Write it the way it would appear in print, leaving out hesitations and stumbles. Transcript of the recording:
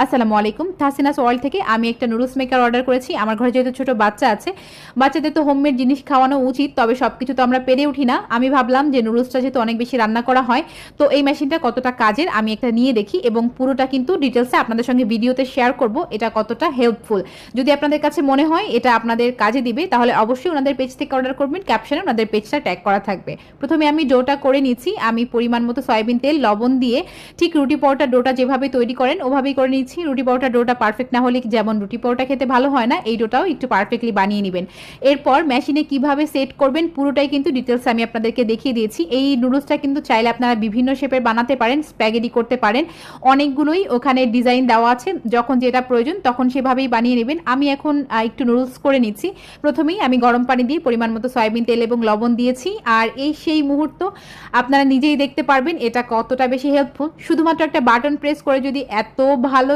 আসসালামু আলাইকুম। তাহসিনাস ওয়ার্ল্ড থেকে আমি একটা নুডলস মেকার অর্ডার করেছি। আমার ঘরে যেহেতু ছোট বাচ্চা আছে, বাচ্চাদের তো হোমমেড জিনিস খাওয়ানো উচিত। তবে সবকিছু তো আমরা পেরে উঠি না। আমি ভাবলাম যে নুডলসটা যেহেতু অনেক বেশি রান্না করা হয়, তো এই মেশিনটা কতটা কাজের আমি একটা নিয়ে দেখি এবং পুরোটা কিন্তু ডিটেইলসে আপনাদের সঙ্গে ভিডিওতে শেয়ার করব এটা কতটা হেল্পফুল। যদি আপনাদের কাছে মনে হয় এটা আপনাদের কাজে দিবে, তাহলে অবশ্যই ওনাদের পেজ থেকে অর্ডার করবেন। ক্যাপশনে ওনাদের পেজটা ট্যাগ করা থাকবে। প্রথমে আমি ডোটা করে নিচ্ছি। আমি পরিমাণ মতো সয়াবিন তেল, লবণ দিয়ে ঠিক রুটি পরোটা ডোটা যেভাবে তৈরি করেন ওভাবেই করে নিচ্ছি। রুটি পরোটা ডোটা পারফেক্ট না হলে যেমন রুটি পরোটা খেতে ভালো হয় না, এই ডোটাও একটু পারফেক্টলি বানিয়ে নেবেন। এরপর মেশিনে কিভাবে সেট করবেন পুরোটাই কিন্তু ডিটেলস আমি আপনাদেরকে দেখিয়ে দিয়েছি। এই নুডলসটা কিন্তু চাইলে আপনারা বিভিন্ন শেপের বানাতে পারেন, স্প্যাগেটি করতে পারেন, অনেকগুলোই ওখানে ডিজাইন দেওয়া আছে। যখন যেটা প্রয়োজন তখন সেভাবেই বানিয়ে নেবেন। আমি এখন একটু নুডলস করে নিচ্ছি। প্রথমেই আমি গরম পানি দিয়ে পরিমাণ মতো সয়াবিন তেল এবং লবণ দিয়েছি। আর এই সেই মুহূর্ত আপনারা নিজেই দেখতে পারবেন এটা কতটা বেশি হেল্পফুল। শুধুমাত্র একটা বাটন প্রেস করে যদি এত ভালো